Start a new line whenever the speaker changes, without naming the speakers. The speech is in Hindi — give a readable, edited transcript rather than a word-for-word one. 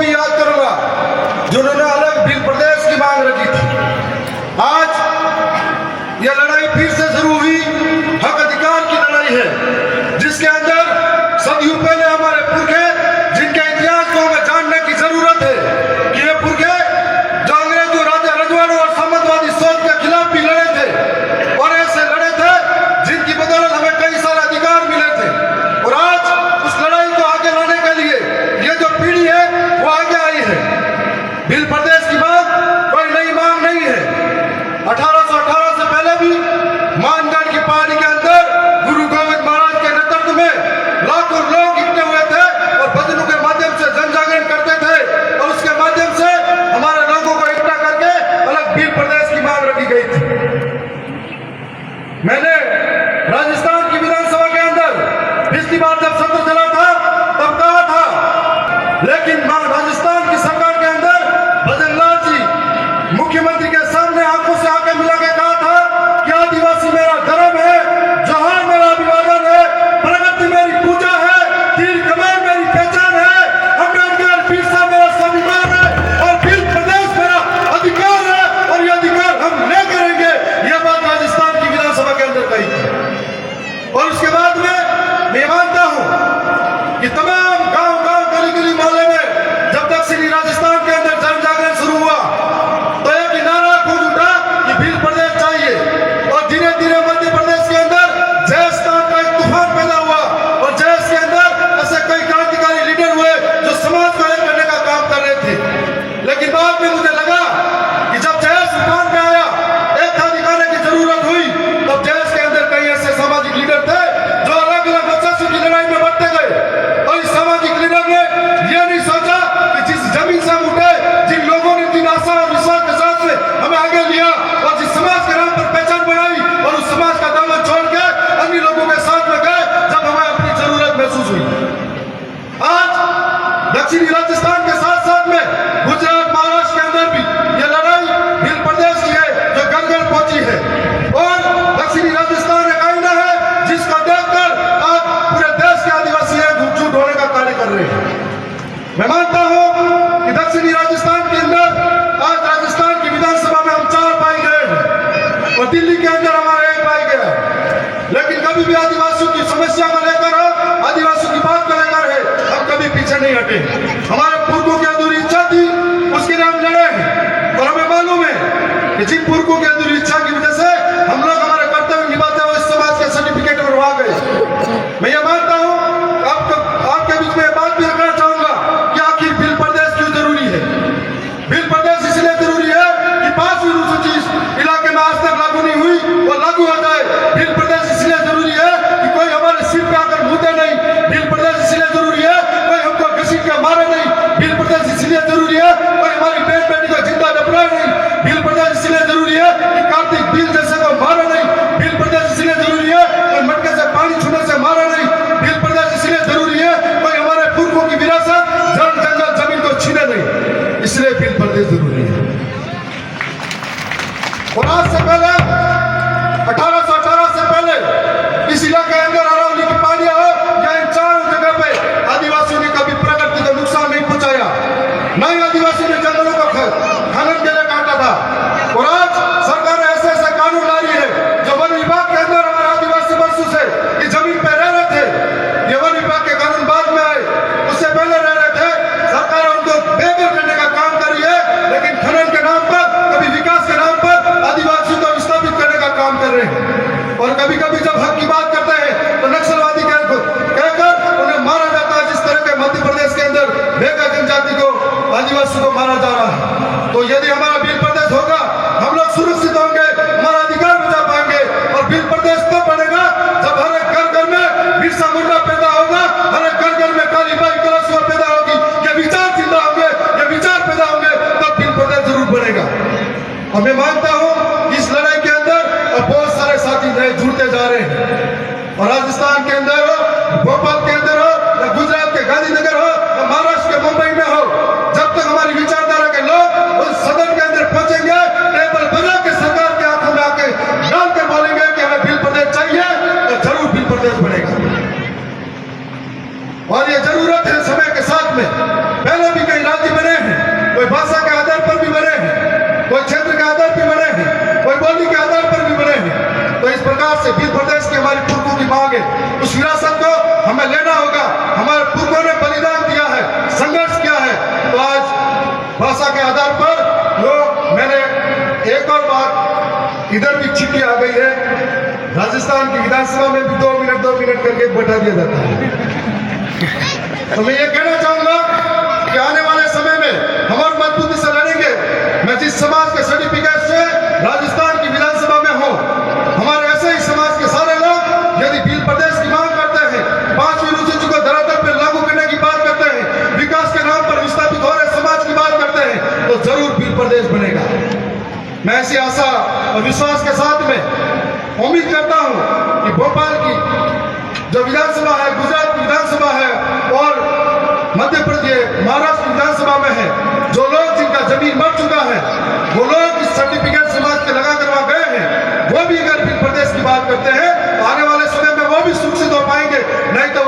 भी याद करूंगा जिन्होंने अलग भील प्रदेश की मांग रखी थी। आज यह लड़ाई फिर से शुरू हुई, हक अधिकार की लड़ाई है, जिसके अंदर सदियों पहले हमारे पुरखे, जिनके इतिहास को हमें जानने की जरूरत है कि ये पुरखे जो अंग्रेजों, राजा रजवाड़ों और सामंतवादी सोच के खिलाफ भी लड़े थे और ऐसे लड़े थे जिनकी बदौलत हमें कई सारे अधिकार मिले थे। और आज उस लड़ाई को आगे लाने के लिए ये जो पीढ़ी है वो आगे आई है। भील प्रदेश की मांग कोई नई मांग नहीं है। 1818 से पहले भी मानगढ़ की पहाड़ी के अंदर गुरु गोविंद महाराज के नेतृत्व में लाखों लोग इकट्ठे हुए थे और भजनों के माध्यम से जन जागरण करते थे और उसके माध्यम से हमारे लोगों को इकट्ठा करके अलग भील प्रदेश की मांग रखी गई थी। मैंने राजस्थान की विधानसभा के अंदर पिछली बार जब सत्र चला था तब कहा था, लेकिन राजस्थान की सरकार के अंदर भजनलाल जी मुख्यमंत्री के सामने आंखों से आंखें मिला के कहा था कि आदिवासी मेरा धर्म है, जोहार मेरा अभिवादन है, प्रगति मेरी पूजा है, तीर कमान मेरी पहचान है, अम्बेडकर बिरसा मेरा स्वाभिमान है और भील प्रदेश मेरा अधिकार है और यह अधिकार हम ले करेंगे। यह बात राजस्थान की विधानसभा के अंदर कही थी। और उसके बाद में मैं मानता हूं कि तमाम गांव-गांव, गली-गली, मोहल्ले में जब दक्षिणी राजस्थान के अंदर जन जागरण शुरू हुआ तो एक ही नारा गूंज उठा कि भील प्रदेश चाहिए। और धीरे धीरे मध्य प्रदेश के अंदर जयस का एक तूफान पैदा हुआ और जयस के अंदर ऐसे कई क्रांतिकारी लीडर हुए जो समाज को एक करने का काम कर रहे थे। लेकिन बाद में मुझे लगा कि जब जयस तूफान पे आया, एक था दिखाने की जरूरत हुई, तब जयस के अंदर कई ऐसे सामाजिक लीडर थे जो अलग अलग वर्चस्व की लड़ाई में बढ़ते गए। और इस सामाजिक लीडर ने यह नहीं सोचा कि जिस जमीन से हम उठे, जिन लोगों ने जिन आशा और विश्वास के साथ में हमें आगे लिया और जिस समाज के नाम पर पहचान बनाई और उस समाज का दामन छोड़ के अन्य लोगों के साथ में गए जब हमें अपनी जरूरत महसूस हुई। आज दक्षिणी राजस्थान के साथ साथ में गुजरात, महाराष्ट्र के अंदर भी यह लड़ाई भील प्रदेश की है जो घर घर पहुंची है। और दक्षिणी राजस्थान एक आईना है जिसको देखकर आज पूरे देश के आदिवासी एकजुट होने का कार्य कर रहे हैं। मैं मानता हूं कि दक्षिणी राजस्थान के अंदर आज राजस्थान की विधानसभा में हम 4 पाए गए हैं और दिल्ली के अंदर हमारा 1 पाया गया है। लेकिन कभी भी आदिवासियों की समस्या को लेकर हो, आदिवासियों की बात को लेकर है, हम कभी पीछे नहीं हटे। हमारे पुरखों की अधूरी इच्छा थी, उसके लिए हम लड़े हैं और हमें मालूम है कि जिन पुरखों की अधूरी इच्छा की वजह से हम लोग हमारे कर्तव्य निभाते हुए इस समाज के सर्टिफिकेट पर आ गए। मैं ये मानता हूं, आपके बीच में बात भी रखना चाहूंगा कि आखिर भील प्रदेश क्यों जरूरी है। भील प्रदेश इसलिए जरूरी है कि 5वीं अनुसूची इलाके में आज तक लागू नहीं हुई, वो लागू हो जाए। भील प्रदेश इसलिए जरूरी है कि कोई हमारे सिर पे आकर मुद्दे नहीं। भील प्रदेश इसलिए जरूरी है कोई हमको घसीट के मारे नहीं। भील प्रदेश इसलिए जरूरी है कोई हमारी बहन बेटी को जिंदा दफनाए नहीं। भील प्रदेश इसलिए जरूरी है कि कार्तिक भील जैसे को मारे नहीं। भील प्रदेश इसलिए जरूरी है कोई मटके से पानी छूने से मारे नहीं। भील प्रदेश इसलिए जरूरी है कोई हमारे पुरखों की विरासत, जल, जंगल, जमीन को छीने नहीं। इसलिए भील प्रदेश जरूरी है। और आज से पहले 1818 से पहले इस इलाके के अंदर अरावली की पहाड़ियां हो या इन 4 जगह पे आदिवासियों ने कभी प्रकृति को नुकसान नहीं पहुंचाया, न ही आदिवासियों ने जंगलों को खनन के लिए काटा था। और आज सरकार ऐसे ऐसे कानून ला रही है जो वन विभाग के अंदर हमारे आदिवासी वर्षों से इस जमीन पे रह रहे थे। ये वन विभाग के कानून बाद में आए, उससे पहले रह रहे थे। सरकार उनको बेघर करने का काम कर रही है, लेकिन खनन के नाम पर, कभी विकास के नाम पर आदिवासियों को विस्थापित करने का काम कर रहे हैं। और कभी कभी जब हक की बात करते हैं तो नक्सलवादी कहकर उन्हें मारा जाता है। जिस तरह के मध्य प्रदेश के अंदर बेघर जनजाति को, आदिवासी को मारा जा रहा है। तो यदि हमारा भील प्रदेश होगा, हम लोग सुरक्षित होंगे, हमारा अधिकार बचा पाएंगे। और भील प्रदेश तब बनेगा जब हर एक घर घर में बिरसा मुंडा पैदा होगा, हर एक घर घर में कालीबाई कलशवर पैदा होगी, ये विचार जिंदा होंगे, ये विचार पैदा होंगे, तब भील प्रदेश जरूर बनेगा। और मैं मानता हूं कि इस लड़ाई के अंदर बहुत सारे साथी नए जुड़ते जा रहे हैं। और राजस्थान के अंदर हो, भोपाल के अंदर हो, या गुजरात के गांधीनगर हो, या महाराष्ट्र के मुंबई में हो, जब तक हमारी विचारधारा के लोग उस सदन के अंदर पहुंचेंगे, टेबल बजा के सरकार के आंखों में आके डाल कर बोलेंगे कि हमें भील प्रदेश चाहिए, तो जरूर भील प्रदेश बनेगा। और ये जरूरत है समय के साथ में। पहले भी कई राज्य में कोई भाषा के आधार पर भी बने हैं, कोई क्षेत्र के आधार पर बने हैं, कोई बोली के आधार पर भी बने हैं। तो इस प्रकार से भील प्रदेश की हमारी पुरखों की मांग है, उस विरासत को हमें लेना होगा। हमारे पुरखों ने बलिदान दिया है, संघर्ष किया है। तो आज भाषा के आधार पर मैंने एक और बात, इधर भी चिट्ठी आ गई है, राजस्थान की विधानसभा में भी 2 मिनट करके बैठा दिया जाता है। तो मैं ये कहना चाहूंगा कि आने वाले समय में हम और मजबूती से लड़ेंगे। मैं जिस समाज के सर्टिफिकेट से राजस्थान की विधानसभा में हूं, हमारे ऐसे ही समाज के सारे लोग यदि भील प्रदेश की मांग करते हैं, 5वीं अनुसूची को धरातल पर लागू करने की बात करते हैं, विकास के नाम पर विस्थापित हो रहे समाज की बात करते हैं, तो जरूर भील प्रदेश बनेगा। मैं ऐसी आशा और विश्वास के साथ में उम्मीद करता हूं कि भोपाल की जो विधानसभा है, गुजरात की विधानसभा है और मध्य प्रदेश, महाराष्ट्र की विधानसभा में है, जो लोग जिनका जमीन मर चुका है, वो लोग इस सर्टिफिकेट समाज के लगा कर वहां गए हैं, वो भी अगर भील प्रदेश की बात करते हैं तो आने वाले समय में वो भी सुरक्षित हो पाएंगे। नहीं तो